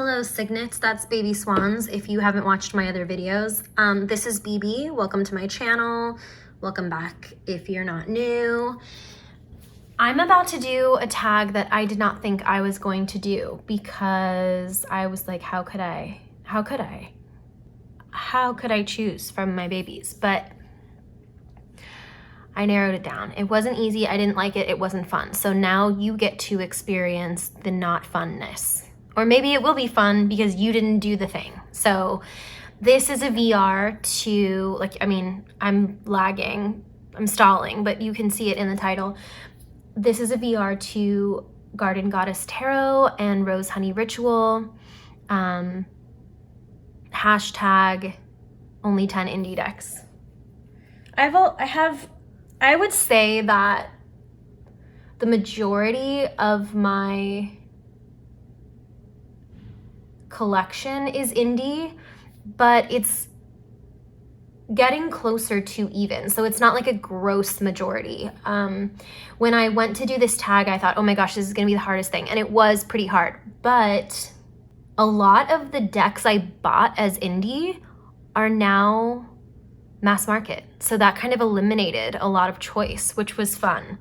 Hello Cygnets, that's Baby Swans if you haven't watched my other videos. This is BB, welcome to my channel, welcome back if you're not new. I'm about to do a tag that I did not think I was going to do because I was like, how could I choose from my babies? But I narrowed it down. It wasn't easy, I didn't like it, it wasn't fun. So now you get to experience the not funness. Or maybe it will be fun because you didn't do the thing. So this is a VR to, I'm lagging, I'm stalling, but you can see it in the title. This is a VR to Garden Goddess Tarot and RoseHoneyRitual. Hashtag only 10 indie decks. I would say that the majority of my collection is indie, but it's getting closer to even. So it's not like a gross majority. When I went to do this tag, I thought, oh my gosh, this is gonna be the hardest thing. And it was pretty hard, but a lot of the decks I bought as indie are now mass market. So that kind of eliminated a lot of choice, which was fun.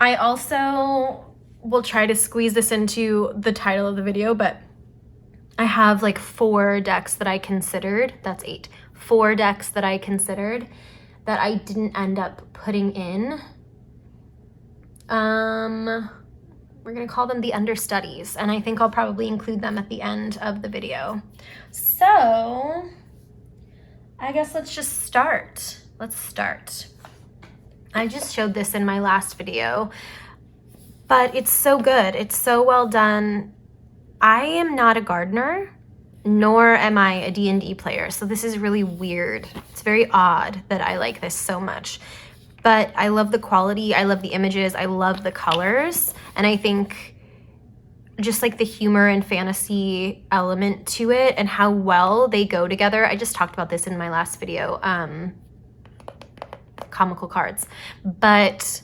I also will try to squeeze this into the title of the video, but I have like 4 decks that I considered, that's 8, 4 decks that I considered that I didn't end up putting in. We're gonna call them the Understudies, and I think I'll probably include them at the end of the video. So I guess let's just start. Let's start. I just showed this in my last video, but it's so good. It's so well done. I am not a gardener, nor am I a D&D player, so this is really weird. It's very odd that I like this so much, but I love the quality, I love the images, I love the colors, and I think just like the humor and fantasy element to it and how well they go together. I just talked about this in my last video, comical cards, but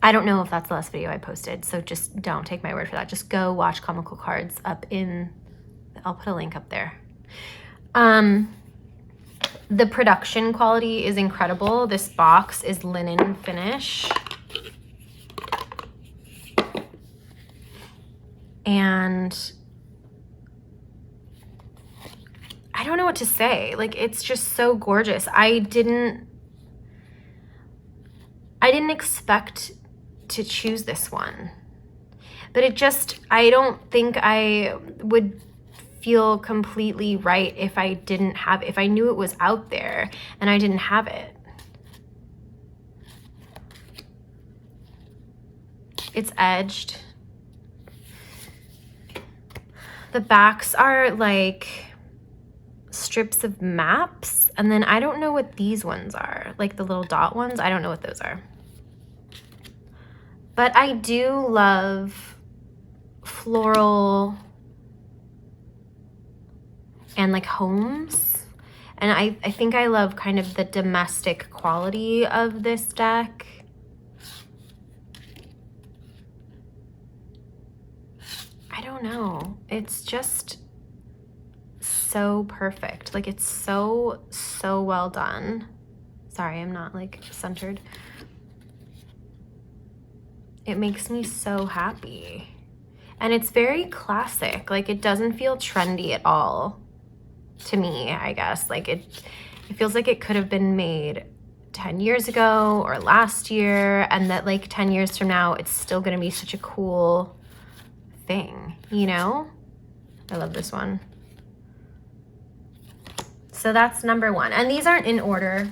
I don't know if that's the last video I posted, so just don't take my word for that. Just go watch comical cards up in, I'll put a link up there. The production quality is incredible. This box is linen finish. And I don't know what to say. Like, it's just so gorgeous. I didn't expect to choose this one, but I don't think I would feel completely right if I knew it was out there and I didn't have it. It's edged. The backs are like strips of maps, and then I don't know what these ones are, like the little dot ones. I don't know what those are. But I do love floral and like homes. And I think I love kind of the domestic quality of this deck. I don't know. It's just so perfect. Like, it's so well done. Sorry, I'm not like centered. It makes me so happy. And it's very classic. Like, it doesn't feel trendy at all to me, I guess. Like, it feels like it could have been made 10 years ago or last year, and that like 10 years from now, it's still gonna be such a cool thing, you know? I love this one. So that's number 1. And these aren't in order.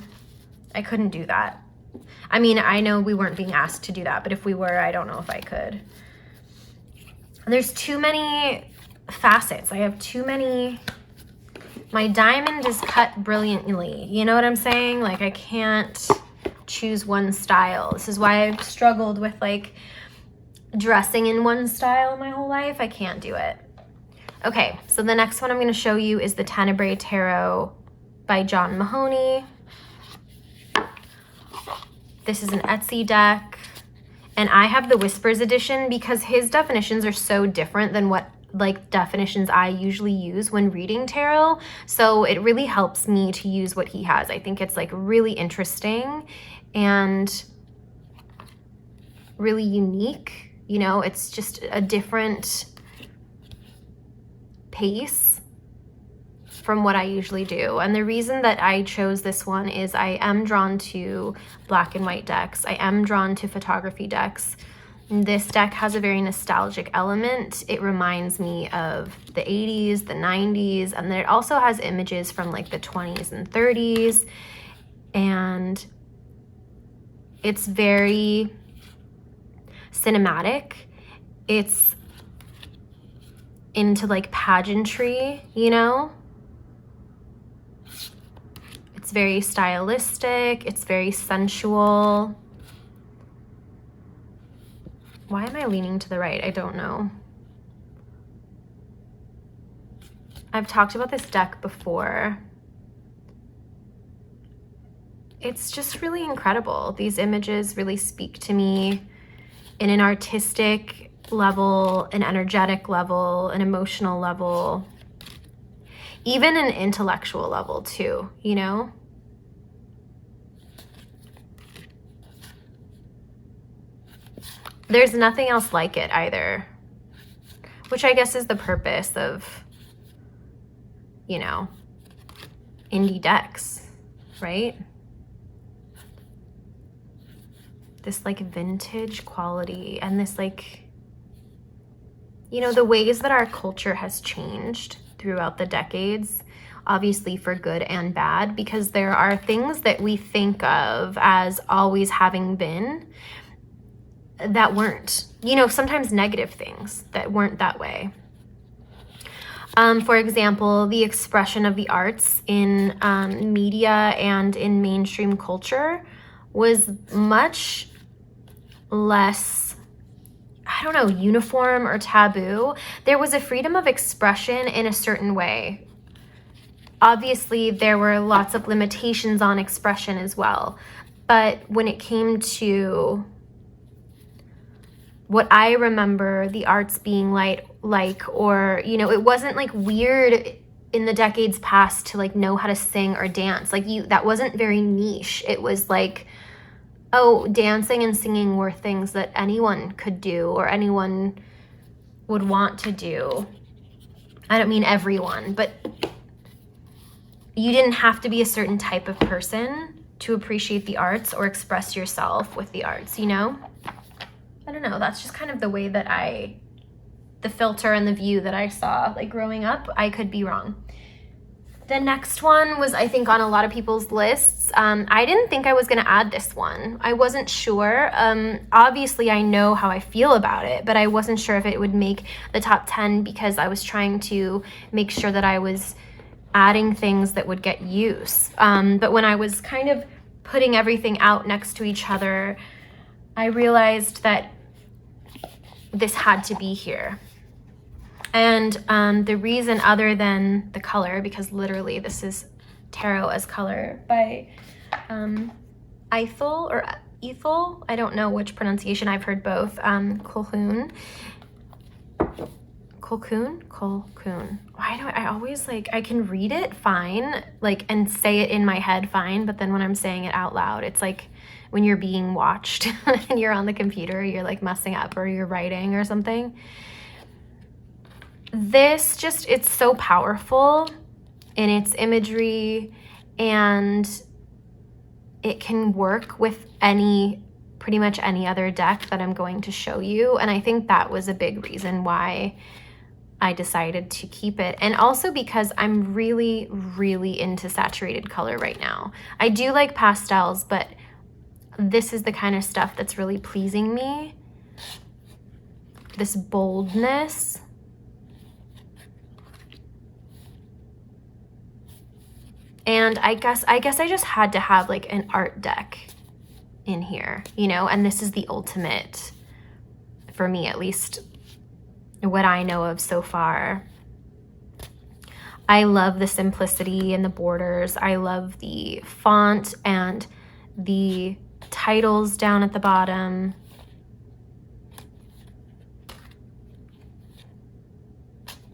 I couldn't do that. I mean, I know we weren't being asked to do that, but if we were, I don't know if I could. There's too many facets. I have too many. My diamond is cut brilliantly. You know what I'm saying? Like, I can't choose one style. This is why I've struggled with like dressing in one style my whole life. I can't do it. Okay, so the next one I'm going to show you is the Tenebrae Tarot by John Mahoney. This is an Etsy deck, and I have the Whispers edition because his definitions are so different than what like definitions I usually use when reading tarot. So it really helps me to use what he has. I think it's like really interesting and really unique. You know, it's just a different pace from what I usually do. And the reason that I chose this one is I am drawn to black and white decks. I am drawn to photography decks. This deck has a very nostalgic element. It reminds me of the 80s, the 90s, and then it also has images from like the 20s and 30s. And it's very cinematic. It's into like pageantry, you know? It's very stylistic. It's very sensual. Why am I leaning to the right? I don't know. I've talked about this deck before. It's just really incredible. These images really speak to me in an artistic level, an energetic level, an emotional level, even an intellectual level too, you know? There's nothing else like it either, which I guess is the purpose of, you know, indie decks, right? This like vintage quality and this like, you know, the ways that our culture has changed throughout the decades, obviously for good and bad, because there are things that we think of as always having been that weren't, you know, sometimes negative things that weren't that way. For example, the expression of the arts in media and in mainstream culture was much less, I don't know, uniform or taboo. There was a freedom of expression in a certain way. Obviously, there were lots of limitations on expression as well. But when it came to what I remember the arts being like, or, you know, it wasn't like weird in the decades past to like know how to sing or dance. Like that wasn't very niche. It was like, oh, dancing and singing were things that anyone could do or anyone would want to do. I don't mean everyone, but you didn't have to be a certain type of person to appreciate the arts or express yourself with the arts, you know? I don't know, that's just kind of the way that the filter and the view that I saw, like growing up. I could be wrong. The next one was, I think, on a lot of people's lists. I didn't think I was gonna add this one. I wasn't sure. Obviously, I know how I feel about it, but I wasn't sure if it would make the top 10 because I was trying to make sure that I was adding things that would get use. But when I was kind of putting everything out next to each other, I realized that this had to be here. And the reason, other than the color, because literally this is Tarot as Color by Ethel or Ethel, I don't know which pronunciation, I've heard both. Colquhoun. Why do I always like, I can read it fine, like, and say it in my head fine, but then when I'm saying it out loud, it's like when you're being watched and you're on the computer, you're like messing up or you're writing or something. This just, it's so powerful in its imagery, and it can work with pretty much any other deck that I'm going to show you. And I think that was a big reason why I decided to keep it. And also because I'm really, really into saturated color right now. I do like pastels, but this is the kind of stuff that's really pleasing me. This boldness. And I guess I just had to have like an art deck in here, you know, and this is the ultimate, for me at least, what I know of so far. I love the simplicity and the borders. I love the font and the titles down at the bottom.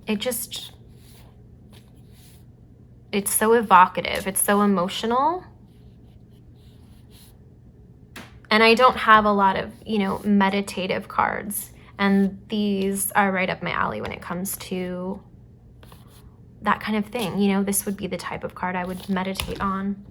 it's so evocative. It's so emotional. And I don't have a lot of, you know, meditative cards. And these are right up my alley when it comes to that kind of thing. You know, this would be the type of card I would meditate on.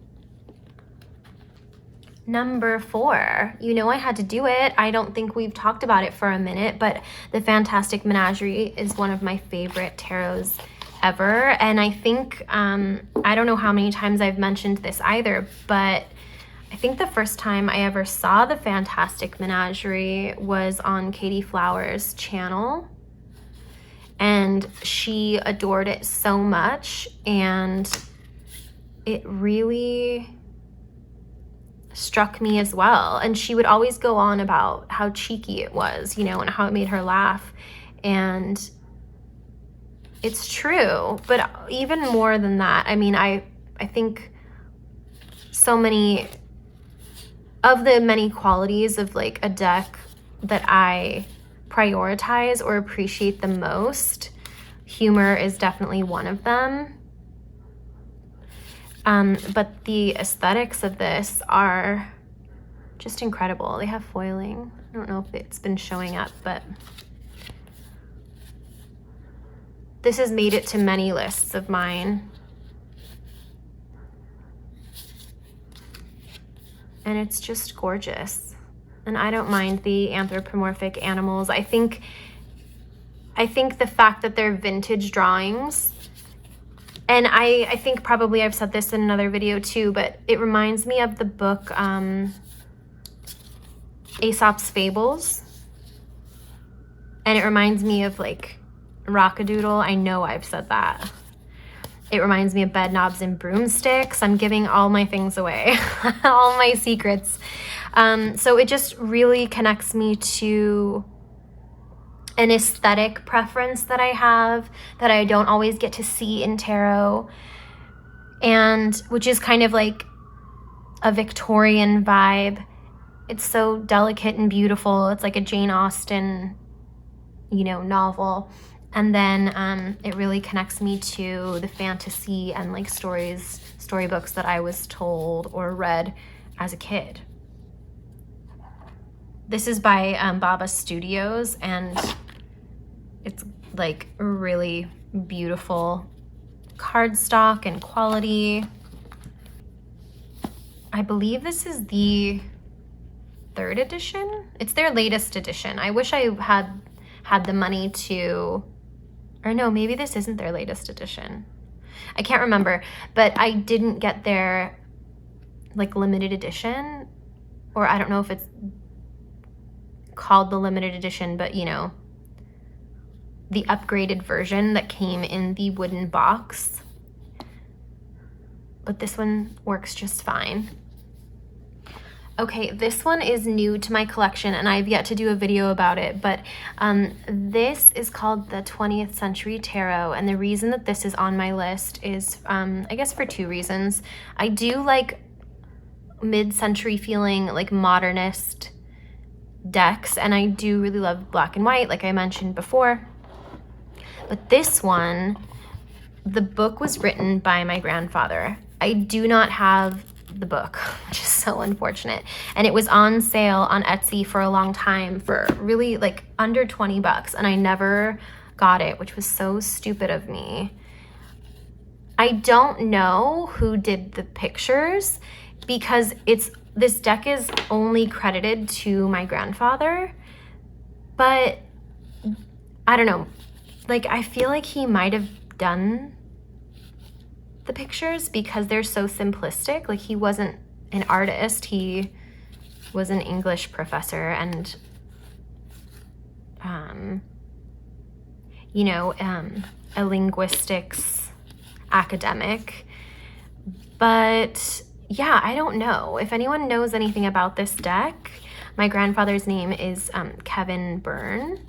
Number 4, you know I had to do it. I don't think we've talked about it for a minute, but the Fantastic Menagerie is one of my favorite tarots ever. And I think, I don't know how many times I've mentioned this either, but I think the first time I ever saw the Fantastic Menagerie was on Katie Flower's channel. And she adored it so much, and it really struck me as well. And she would always go on about how cheeky it was, you know, and how it made her laugh. And it's true, but even more than that, I mean, I think so many of the many qualities of like a deck that I prioritize or appreciate the most, humor is definitely one of them. But the aesthetics of this are just incredible. They have foiling. I don't know if it's been showing up, but this has made it to many lists of mine. And it's just gorgeous. And I don't mind the anthropomorphic animals. I think the fact that they're vintage drawings, and I think probably I've said this in another video too, but it reminds me of the book Aesop's Fables. And it reminds me of like Rockadoodle. I know I've said that. It reminds me of Bed Knobs and Broomsticks. I'm giving all my things away, all my secrets. So it just really connects me to an aesthetic preference that I have that I don't always get to see in tarot, and which is kind of like a Victorian vibe. It's so delicate and beautiful. It's like a Jane Austen, you know, novel. And then it really connects me to the fantasy and like storybooks that I was told or read as a kid. This is by Baba Studios, and it's like really beautiful cardstock and quality. I believe this is the 3rd edition. It's their latest edition. I wish I had the money to, or no, maybe this isn't their latest edition. I can't remember, but I didn't get their like limited edition, or I don't know if it's called the limited edition, but you know, the upgraded version that came in the wooden box. But this one works just fine. Okay, this one is new to my collection and I've yet to do a video about it, but this is called the 20th Century Tarot, and the reason that this is on my list is, I guess for 2 reasons. I do like mid-century feeling, like modernist decks, and I do really love black and white, like I mentioned before. But this one, the book was written by my grandfather. I do not have the book, which is so unfortunate. And it was on sale on Etsy for a long time for really like under 20 bucks, and I never got it, which was so stupid of me. I don't know who did the pictures because this deck is only credited to my grandfather, but I don't know. Like, I feel like he might have done the pictures because they're so simplistic. Like, he wasn't an artist, he was an English professor and you know, a linguistics academic. But yeah, I don't know if anyone knows anything about this deck. My grandfather's name is Kevin Byrne,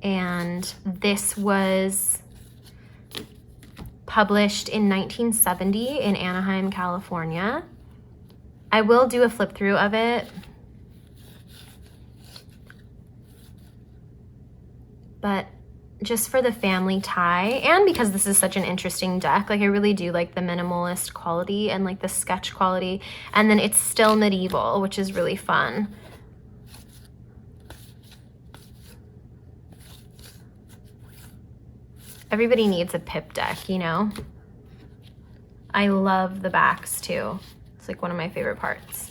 and this was published in 1970 in Anaheim, California. I will do a flip through of it, but just for the family tie, and because this is such an interesting deck. Like I really do like the minimalist quality and like the sketch quality, and then it's still medieval, which is really fun. Everybody needs a pip deck, you know? I love the backs too. It's like one of my favorite parts.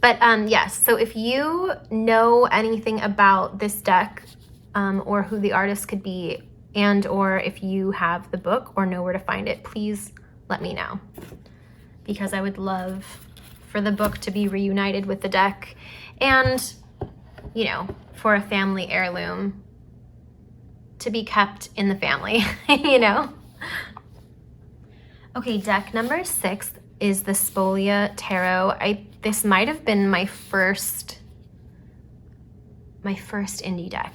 But yes, so if you know anything about this deck or who the artist could be, and or if you have the book or know where to find it, please let me know. Because I would love for the book to be reunited with the deck and, you know, for a family heirloom to be kept in the family, you know? Okay, deck number 6 is the Spolia Tarot. This might have been my first indie deck.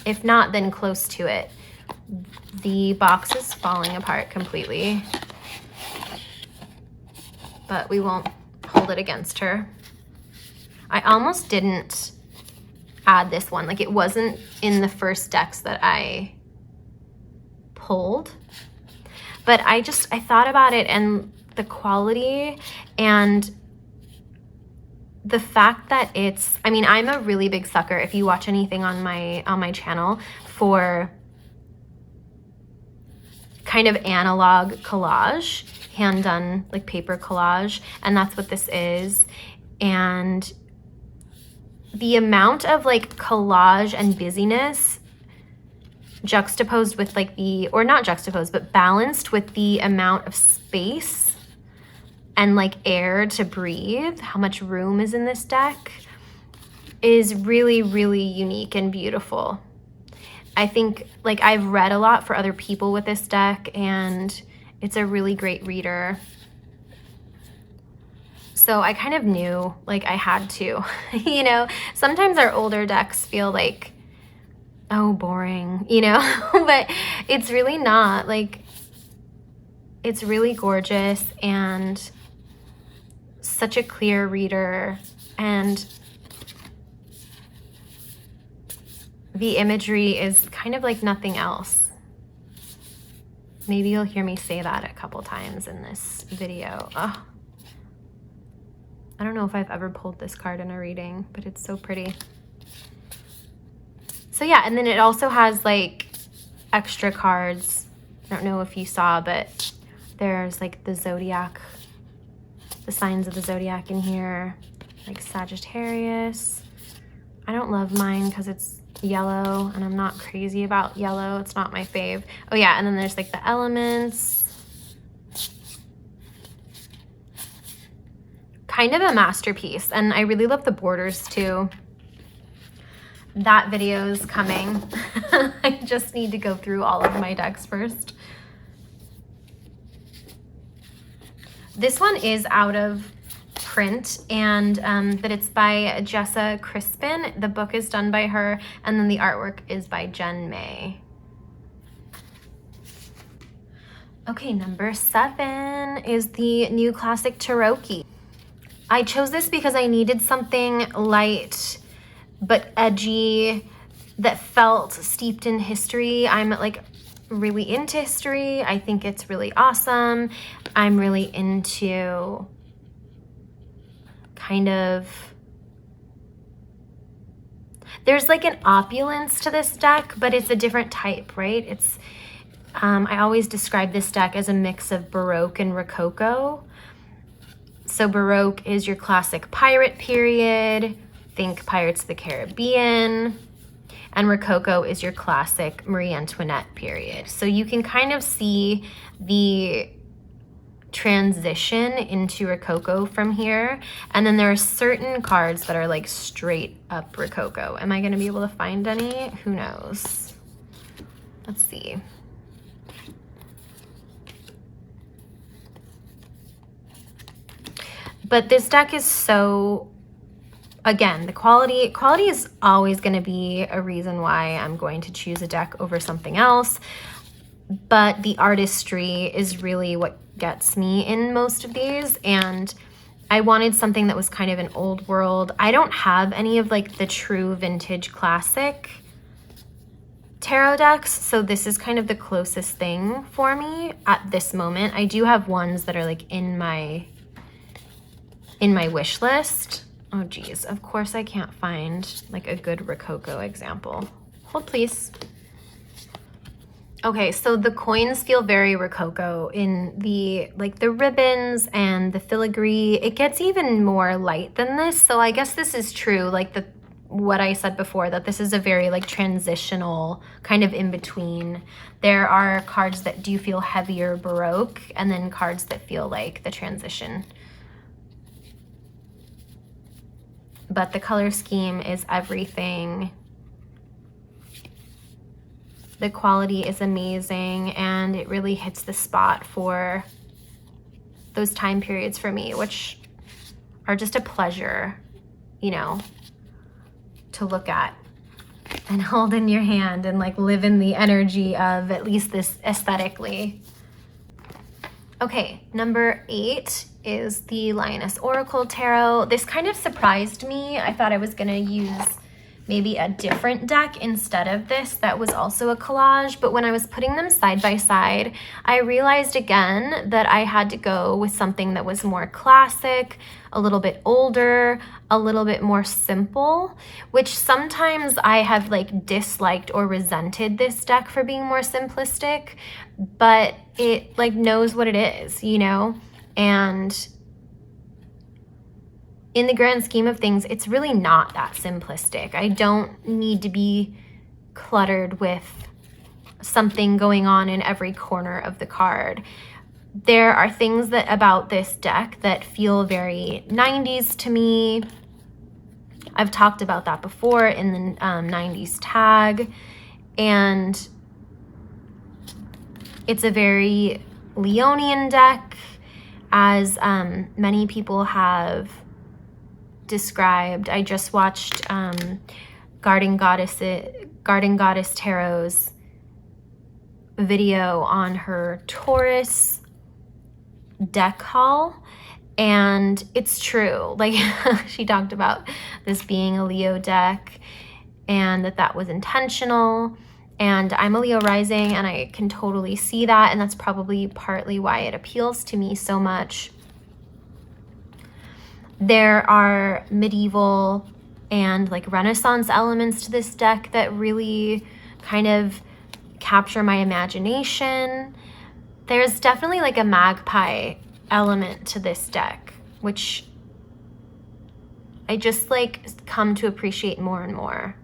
If not, then close to it. The box is falling apart completely, but we won't hold it against her. I almost didn't add this one. Like it wasn't in the first decks that I pulled, but I thought about it and the quality and the fact that it's, I mean, I'm a really big sucker, if you watch anything on my channel, for kind of analog collage, hand done like paper collage, and that's what this is. And the amount of like collage and busyness juxtaposed with like or not juxtaposed, but balanced with the amount of space and like air to breathe, how much room is in this deck, is really, really unique and beautiful. I think like I've read a lot for other people with this deck, and it's a really great reader. So I kind of knew like I had to, you know, sometimes our older decks feel like, oh, boring, you know, but it's really not. Like, it's really gorgeous and such a clear reader, and the imagery is kind of like nothing else. Maybe you'll hear me say that a couple times in this video. Oh, I don't know if I've ever pulled this card in a reading, but it's so pretty. So yeah, and then it also has like extra cards. I don't know if you saw, but there's like the zodiac, the signs of the zodiac in here, like Sagittarius. I don't love mine because it's yellow and I'm not crazy about yellow. It's not my fave. Oh yeah, and then there's like the elements. Kind of a masterpiece, and I really love the borders too. That video is coming. I just need to go through all of my decks first. This one is out of print, and but it's by Jessa Crispin. The book is done by her, and then the artwork is by Jen May. Okay, number 7 is the New Classic Taroki. I chose this because I needed something light but edgy that felt steeped in history. I'm like really into history. I think it's really awesome. I'm really into kind of, there's like an opulence to this deck, but it's a different type, right? It's I always describe this deck as a mix of Baroque and Rococo. So Baroque is your classic pirate period, think Pirates of the Caribbean, and Rococo is your classic Marie Antoinette period. So you can kind of see the transition into Rococo from here. And then there are certain cards that are like straight up Rococo. Am I going to be able to find any? Who knows? Let's see. But this deck is so, again, the quality is always going to be a reason why I'm going to choose a deck over something else. But the artistry is really what gets me in most of these. And I wanted something that was kind of an old world. I don't have any of like the true vintage classic tarot decks, so this is kind of the closest thing for me at this moment. I do have ones that are like in my wish list. Oh geez, of course I can't find like a good Rococo example. Hold please. Okay, so the coins feel very Rococo in the like the ribbons and the filigree. It gets even more light than this, so I guess this is true, like what I said before, that this is a very like transitional kind of in between. There are cards that do feel heavier Baroque, and then cards that feel like the transition. But the color scheme is everything. The quality is amazing, and it really hits the spot for those time periods for me, which are just a pleasure, you know, to look at and hold in your hand and like live in the energy of, at least this aesthetically. Okay, number 8 is the Lioness Oracle Tarot. This kind of surprised me. I thought I was gonna use maybe a different deck instead of this that was also a collage, but when I was putting them side by side, I realized again that I had to go with something that was more classic, a little bit older, a little bit more simple, which sometimes I have like disliked or resented this deck for being more simplistic, but it like knows what it is, you know? And in the grand scheme of things, it's really not that simplistic. I don't need to be cluttered with something going on in every corner of the card. There are things that about this deck that feel very 90s to me. I've talked about that before in the 90s tag, and it's a very Leonian deck, as many people have described. I just watched Garden Goddess Tarot's video on her Taurus deck haul, and it's true. Like she talked about this being a Leo deck and that was intentional, and I'm a Leo rising and I can totally see that, and that's probably partly why it appeals to me so much. There are medieval and like Renaissance elements to this deck that really kind of capture my imagination. There's definitely like a magpie element to this deck, which I just like come to appreciate more and more.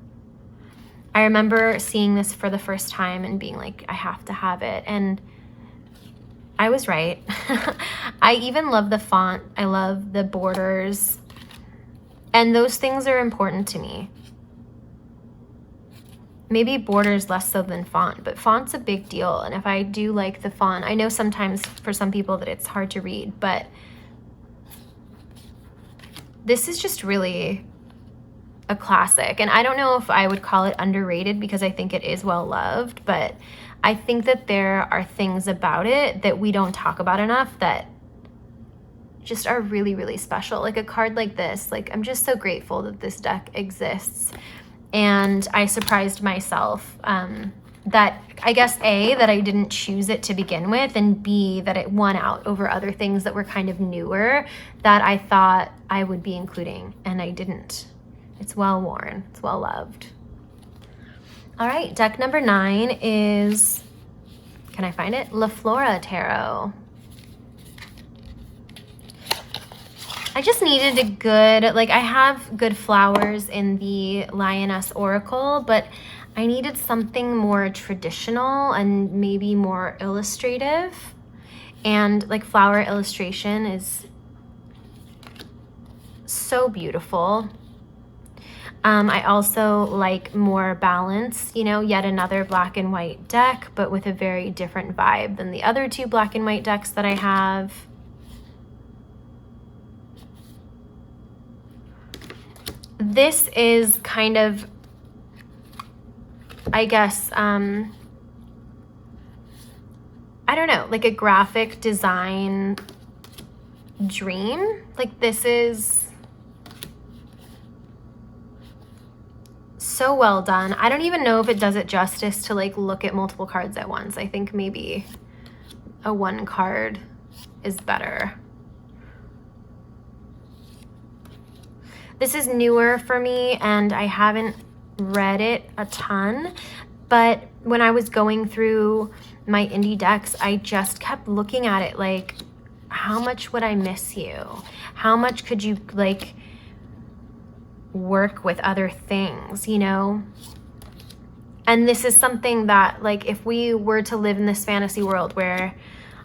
I remember seeing this for the first time and being like, I have to have it, and I was right. I even love the font. I love the borders. And those things are important to me. Maybe borders less so than font, but font's a big deal. And if I do like the font, I know sometimes for some people that it's hard to read, but this is just really a classic. And I don't know if I would call it underrated, because I think it is well loved, but I think that there are things about it that we don't talk about enough that just are really, really special. Like a card like this, like I'm just so grateful that this deck exists. And I surprised myself that I guess A, that I didn't choose it to begin with, and B, that it won out over other things that were kind of newer that I thought I would be including, and I didn't. It's well worn, it's well loved. All right, deck number 9 is, can I find it? La Flora Tarot. I just needed a good, like I have good flowers in the Lioness Oracle, but I needed something more traditional and maybe more illustrative. And like flower illustration is so beautiful. I also like more balance, you know, yet another black and white deck, but with a very different vibe than the other 2 black and white decks that I have. This is kind of, I guess, I don't know, like a graphic design dream. Like this is so well done. I don't even know if it does it justice to like look at multiple cards at once. I think maybe a one card is better. This is newer for me and I haven't read it a ton, but when I was going through my indie decks, I just kept looking at it like, how much would I miss you? How much could you like work with other things, you know? And this is something that like, if we were to live in this fantasy world where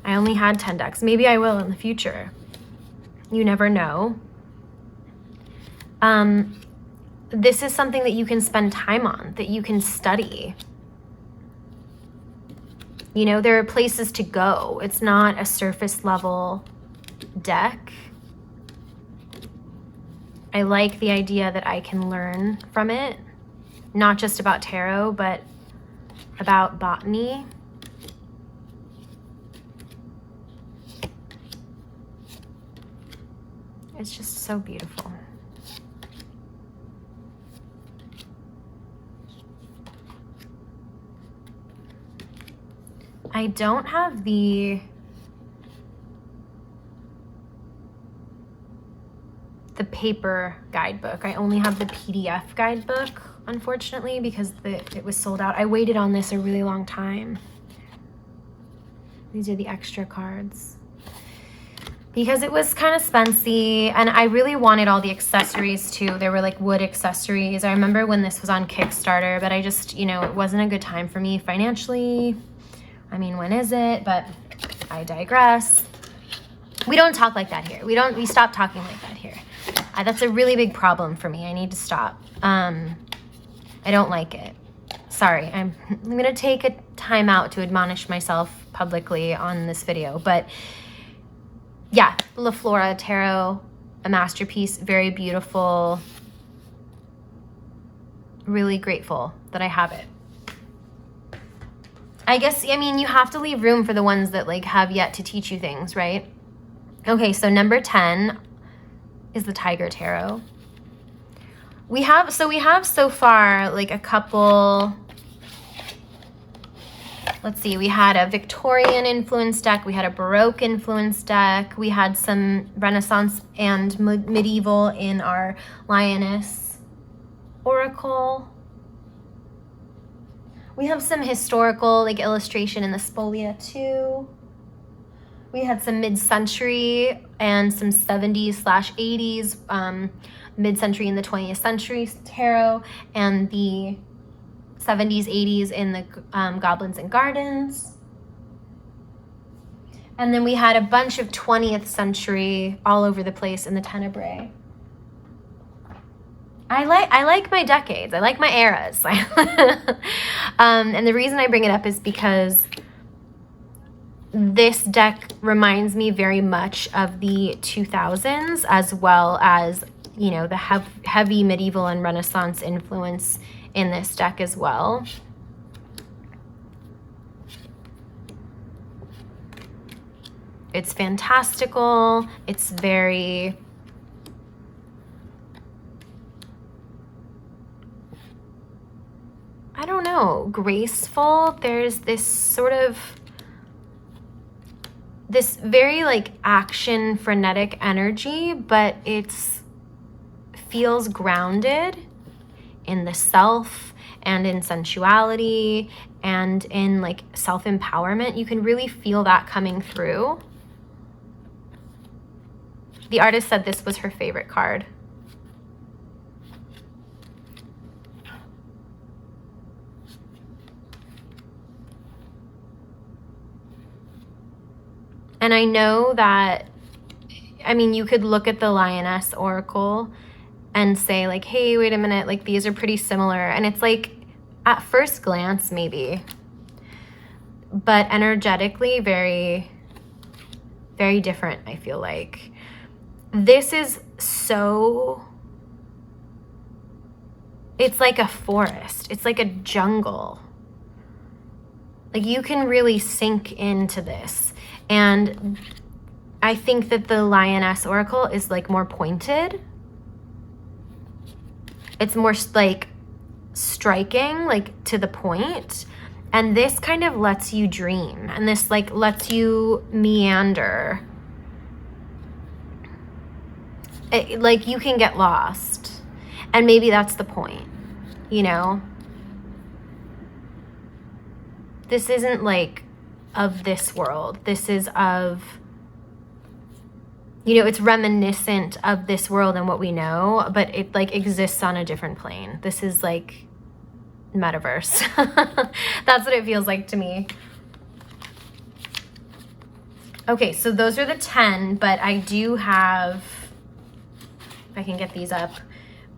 I only had 10 decks, maybe I will in the future. You never know. This is something that you can spend time on, that you can study. You know, there are places to go. It's not a surface level deck. I like the idea that I can learn from it, not just about tarot, but about botany. It's just so beautiful. I don't have the paper guidebook. I only have the PDF guidebook, unfortunately, because it was sold out. I waited on this a really long time. These are the extra cards. Because it was kind of spency, and I really wanted all the accessories too. There were like wood accessories. I remember when this was on Kickstarter, but I just, you know, it wasn't a good time for me financially. I mean, when is it? But I digress. We don't talk like that here. We stop talking like that here. That's a really big problem for me. I need to stop. I don't like it. Sorry, I'm gonna take a time out to admonish myself publicly on this video. But yeah, La Flora Tarot, a masterpiece, very beautiful. Really grateful that I have it. I guess, I mean, you have to leave room for the ones that like have yet to teach you things, right? Okay, so number 10 is the Tiger Tarot. We have so far like a couple, let's see, we had a Victorian influence deck, we had a Baroque influence deck, we had some Renaissance and medieval in our Lioness Oracle. We have some historical like illustration in the Spolia too. We had some mid-century and some 70s/80s, mid-century in the 20th century tarot, and the 70s, 80s in the Goblins and Gardens. And then we had a bunch of 20th century all over the place in the Tenebrae. I like my decades. I like my eras. And the reason I bring it up is because this deck reminds me very much of the 2000s, as well as, you know, the heavy medieval and Renaissance influence in this deck as well. It's fantastical. It's very, I don't know, graceful. There's this sort of, this very like action frenetic energy, but it's feels grounded in the self and in sensuality and in like self-empowerment. You can really feel that coming through. The artist said this was her favorite card. And I know that, I mean, you could look at the Lioness Oracle and say like, hey, wait a minute, like these are pretty similar. And it's like, at first glance, maybe, but energetically very, very different, I feel like. This is so, it's like a forest. It's like a jungle. Like you can really sink into this. And I think that the Lioness Oracle is like more pointed. It's more like striking, like to the point. And this kind of lets you dream, and this like lets you meander. Like you can get lost, and maybe that's the point, you know? This isn't like of this world. This is of, you know, it's reminiscent of this world and what we know, but it like exists on a different plane. This is like metaverse. That's what it feels like to me. Okay, so those are the 10, but I do have, if I can get these up,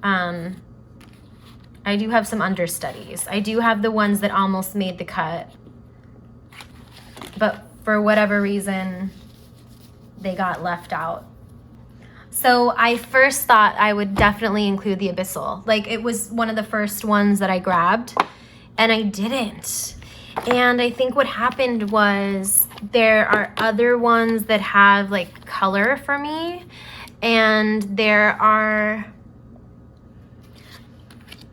I do have some understudies. I do have the ones that almost made the cut, but for whatever reason, they got left out. So I first thought I would definitely include the Abyssal. Like it was one of the first ones that I grabbed, and I didn't. And I think what happened was there are other ones that have like color for me, and there are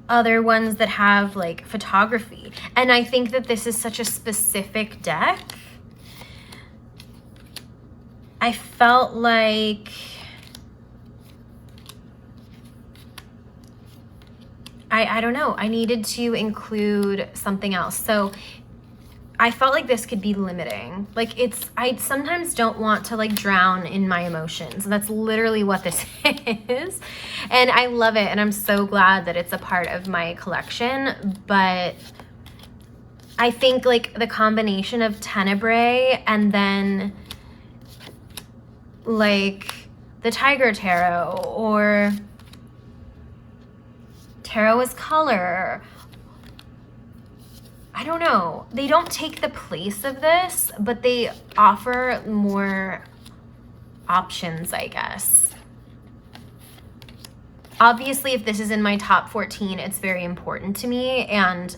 other ones that have like photography. And I think that this is such a specific deck. I felt like I don't know, I needed to include something else. So I felt like this could be limiting. Like I sometimes don't want to like drown in my emotions. That's literally what this is. And I love it. And I'm so glad that it's a part of my collection. But I think like the combination of Tenebrae and then like the Tiger Tarot or Tarot is color, I don't know. They don't take the place of this, but they offer more options, I guess. Obviously, if this is in my top 14, it's very important to me, and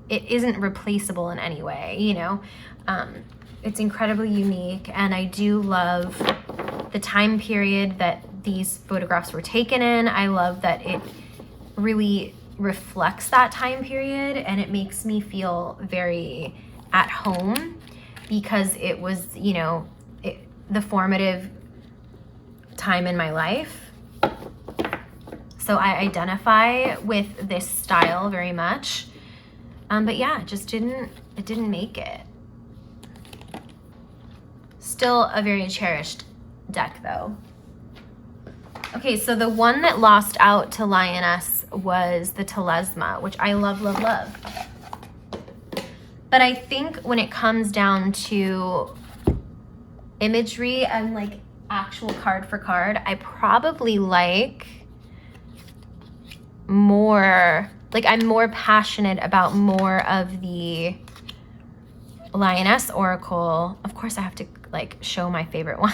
it isn't replaceable in any way, you know? It's incredibly unique, and I do love the time period that these photographs were taken in. I love that it really reflects that time period, and it makes me feel very at home because it was, you know, the formative time in my life. So I identify with this style very much. But yeah, it didn't make it. Still a very cherished deck though. Okay, so the one that lost out to Lioness was the Telesma, which I love, love, love. But I think when it comes down to imagery and like actual card for card, I probably like more, like I'm more passionate about more of the Lioness Oracle. Of course I have to like show my favorite one.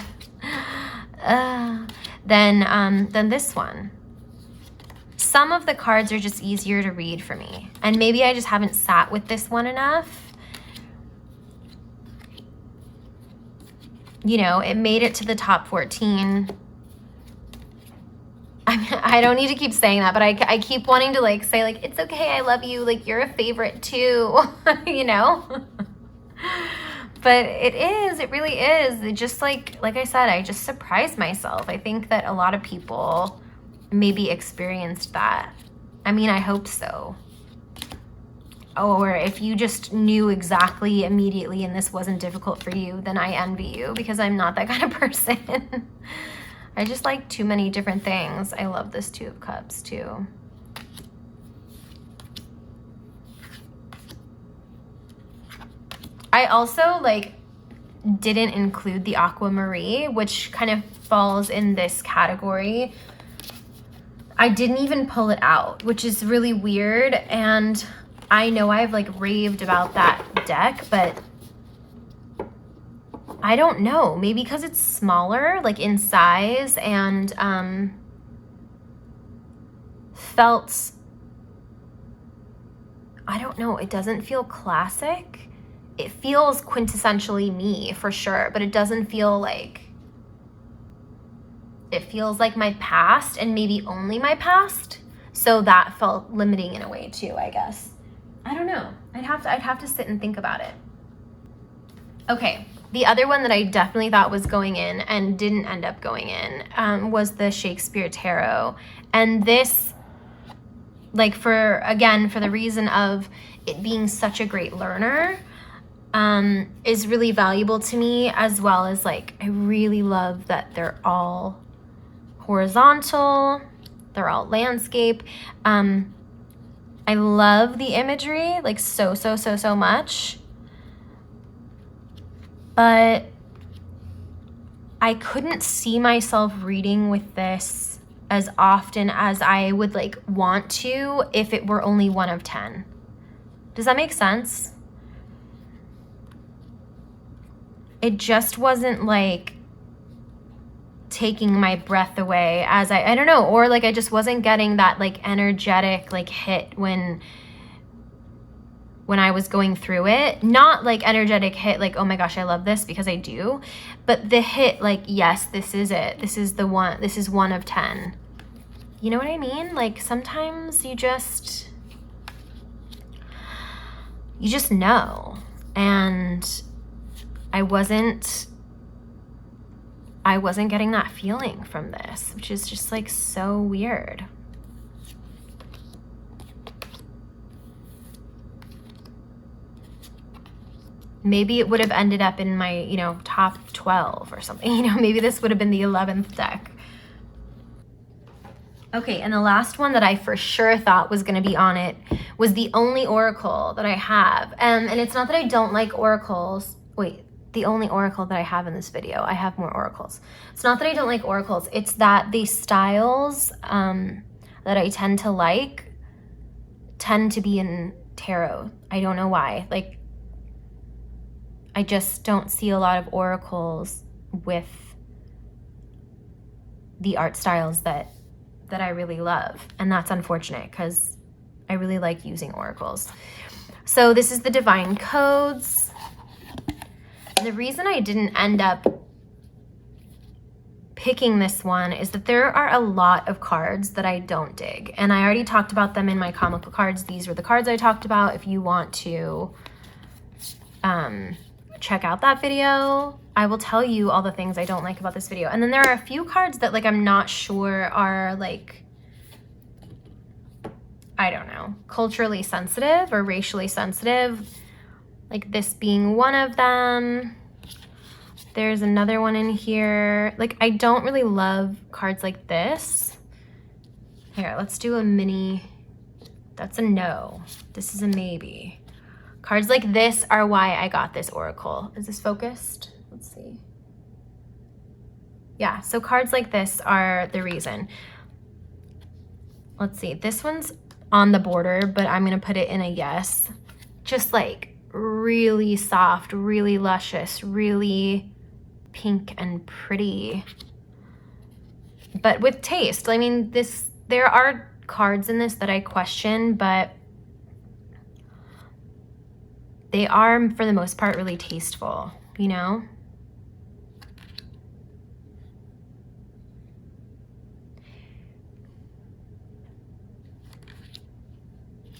Than this one. Some of the cards are just easier to read for me, and maybe I just haven't sat with this one enough. You know, it made it to the top 14. I don't need to keep saying that, but I keep wanting to like say like, it's okay, I love you, like you're a favorite too, you know? But it really is. It just like I said, I just surprised myself. I think that a lot of people maybe experienced that. I mean, I hope so. Or if you just knew exactly immediately and this wasn't difficult for you, then I envy you because I'm not that kind of person. I just like too many different things. I love this Two of Cups too. I also like didn't include the Aquamarine, which kind of falls in this category. I didn't even pull it out, which is really weird. And I know I've like raved about that deck, but I don't know, maybe because it's smaller, like in size, and felt, I don't know, it doesn't feel classic. It feels quintessentially me for sure, but it doesn't feel like, it feels like my past and maybe only my past. So that felt limiting in a way too, I guess. I don't know. I'd have to sit and think about it. Okay, the other one that I definitely thought was going in and didn't end up going in was the Shakespeare Tarot. And this, like, for the reason of it being such a great learner, is really valuable to me, as well as, like, I really love that they're all horizontal, they're all landscape. I love the imagery, like, so much. But I couldn't see myself reading with this as often as I would, like, want to if it were only 1 of 10. Does that make sense? It just wasn't, like, taking my breath away as I don't know, or, like, I just wasn't getting that, like, energetic, like, hit when I was going through it. Not, like, energetic hit, like, oh my gosh, I love this, because I do, but the hit, like, yes, this is it. This is the one. This is 1 of 10. You know what I mean? Like, sometimes you just know. And I wasn't getting that feeling from this, which is just, like, so weird. Maybe it would have ended up in my, you know, top 12 or something. You know, maybe this would have been the 11th deck. Okay, and the last one that I for sure thought was going to be on it was the only oracle that I have. And it's not that I don't like oracles. Wait, the only oracle that I have in this video. I have more oracles. It's not that I don't like oracles. It's that the styles that I tend to like tend to be in tarot. I don't know why. Like, I just don't see a lot of oracles with the art styles that I really love. And that's unfortunate, because I really like using oracles. So this is the Divine Codes. And the reason I didn't end up picking this one is that there are a lot of cards that I don't dig. And I already talked about them in my comic book cards. These were the cards I talked about. If you want to check out that video, I will tell you all the things I don't like about this video. And then there are a few cards that, like, I'm not sure are, like, I don't know, culturally sensitive or racially sensitive, like this being one of them. There's another one in here. Like, I don't really love cards like this. Here, let's do a mini. That's a no. This is a maybe. Cards like this are why I got this oracle. Is this focused? Let's see. Yeah, so cards like this are the reason. Let's see. This one's on the border, but I'm going to put it in a yes. Just, like, really soft, really luscious, really pink and pretty. But with taste. I mean, there are cards in this that I question, but they are, for the most part, really tasteful, you know?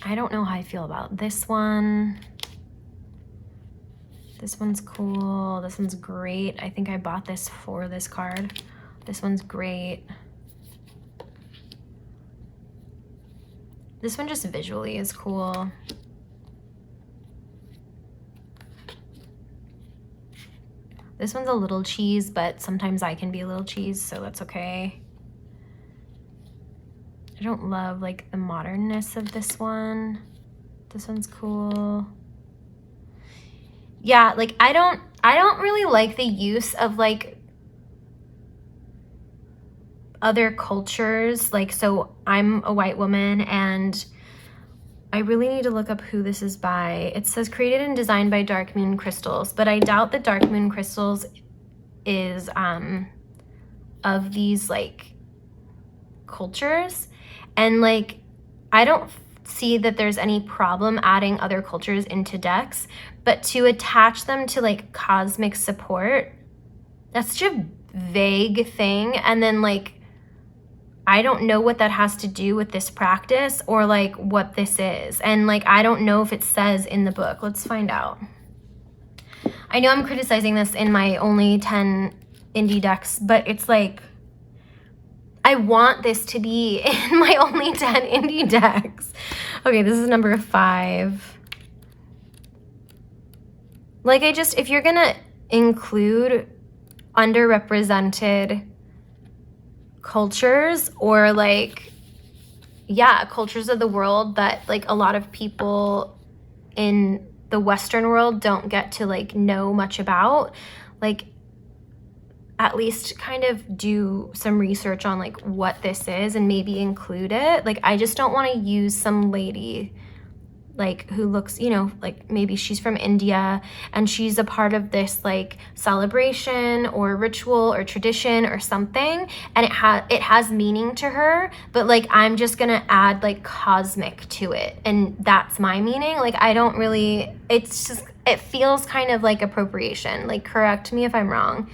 I don't know how I feel about this one. This one's cool. This one's great. I think I bought this for this card. This one's great. This one just visually is cool. This one's a little cheese, but sometimes I can be a little cheese, so that's okay. I don't love, like, the modernness of this one. This one's cool. Yeah, like, I don't really like the use of, like, other cultures. Like, so I'm a white woman, and I really need to look up who this is by. It says created and designed by Dark Moon Crystals, but I doubt that Dark Moon Crystals is of these, like, cultures. And, like, I don't see that there's any problem adding other cultures into decks, but to attach them to, like, cosmic support, that's such a vague thing. And then, like, I don't know what that has to do with this practice or like what this is. And like, I don't know if it says in the book. Let's find out. I know I'm criticizing this in my only 10 indie decks, but it's like, I want this to be in my only 10 indie decks. Okay, this is number 5. Like, if you're gonna include underrepresented cultures or like, yeah, cultures of the world that like a lot of people in the Western world don't get to like know much about, like at least kind of do some research on like what this is and maybe include it. Like, I just don't want to use some lady like who looks, you know, like maybe she's from India and she's a part of this like celebration or ritual or tradition or something, and it has meaning to her, but like I'm just gonna add like cosmic to it and that's my meaning. Like, I don't really, it's just, it feels kind of like appropriation. Like, correct me if I'm wrong.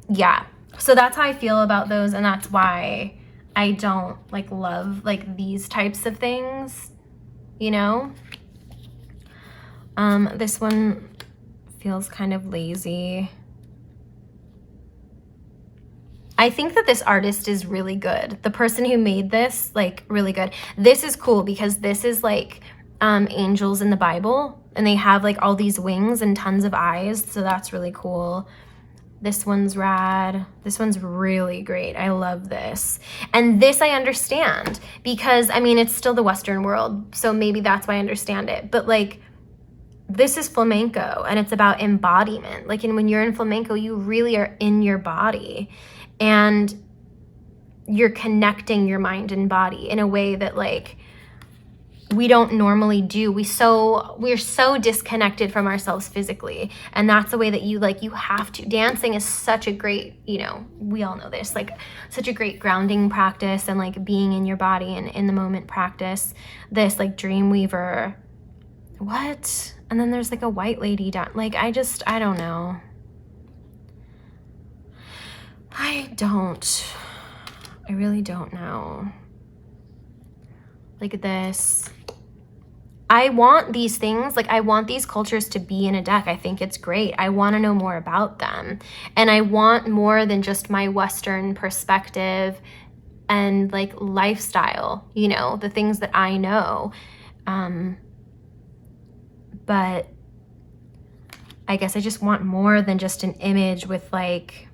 Yeah, so that's how I feel about those, and that's why I don't like love like these types of things, you know? This one feels kind of lazy. I think that this artist is really good. The person who made this, like, really good. This is cool because this is like angels in the Bible, and they have like all these wings and tons of eyes, so that's really cool. This one's rad. This one's really great. I love this. And this I understand because, I mean, it's still the Western world, so maybe that's why I understand it. But like, this is flamenco and it's about embodiment. Like, and when you're in flamenco, you really are in your body and you're connecting your mind and body in a way that like we don't normally do. We're so disconnected from ourselves physically, and that's the way that you have to. Dancing is such a great, you know, we all know this, like such a great grounding practice and like being in your body and in the moment practice. This like Dreamweaver, what? And then there's like a white lady down. Like, I don't know. I really don't know. Like this. I want these things, like I want these cultures to be in a deck. I think it's great. I want to know more about them. And I want more than just my Western perspective and like lifestyle, you know, the things that I know. But I guess I just want more than just an image with like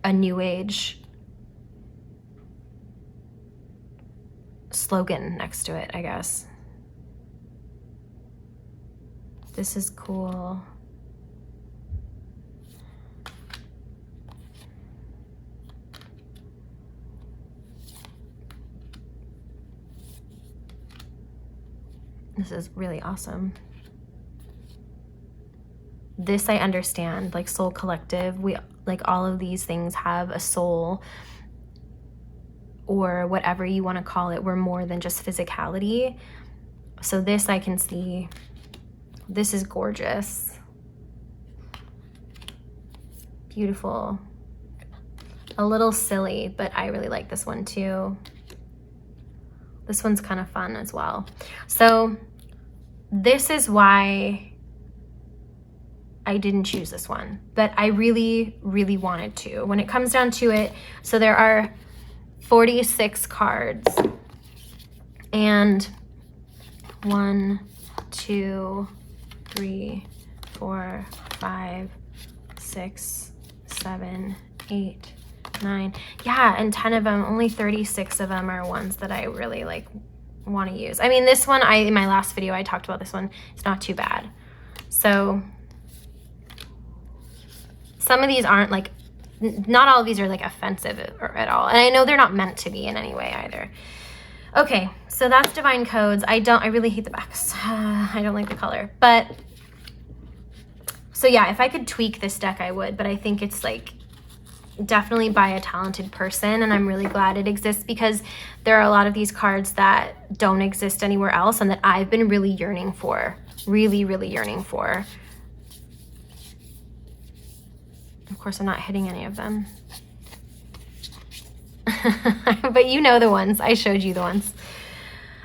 a new age slogan next to it, I guess. This is cool. This is really awesome. This I understand, like Soul Collective. We like all of these things have a soul, or whatever you want to call it. We're more than just physicality. So this I can see. This is gorgeous. Beautiful. A little silly, but I really like this one too. This one's kind of fun as well. So this is why I didn't choose this one, but I really, really wanted to. When it comes down to it, so there are 46 cards, and 1, 2, 3, 4, 5, 6, 7, 8, 9. Yeah, and 10 of them, only 36 of them are ones that I really like want to use. I mean, this one, in my last video, I talked about this one. It's not too bad. So some of these aren't like, not all of these are like offensive at all. And I know they're not meant to be in any way either. Okay, so that's Divine Codes. I really hate the backs. I don't like the color. But, so yeah, if I could tweak this deck, I would. But I think it's like definitely by a talented person. And I'm really glad it exists because there are a lot of these cards that don't exist anywhere else and that I've been really yearning for. Really, really yearning for. Of course, I'm not hitting any of them. But you know the ones. I showed you the ones.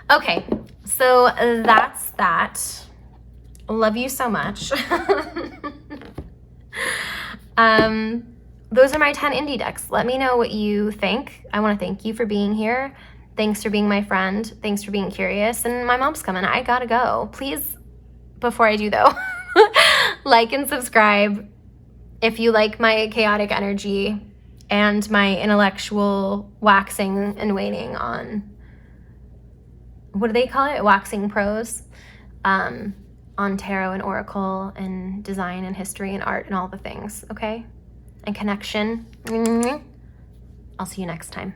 Okay, so that's that. Love you so much. Those are my 10 indie decks. Let me know what you think. I want to thank you for being here. Thanks for being my friend. Thanks for being curious. And my mom's coming. I gotta go. Please, before I do though, like and subscribe if you like my chaotic energy and my intellectual waxing and waning on, what do they call it? Waxing prose. On tarot and oracle and design and history and art and all the things, okay? And connection. I'll see you next time.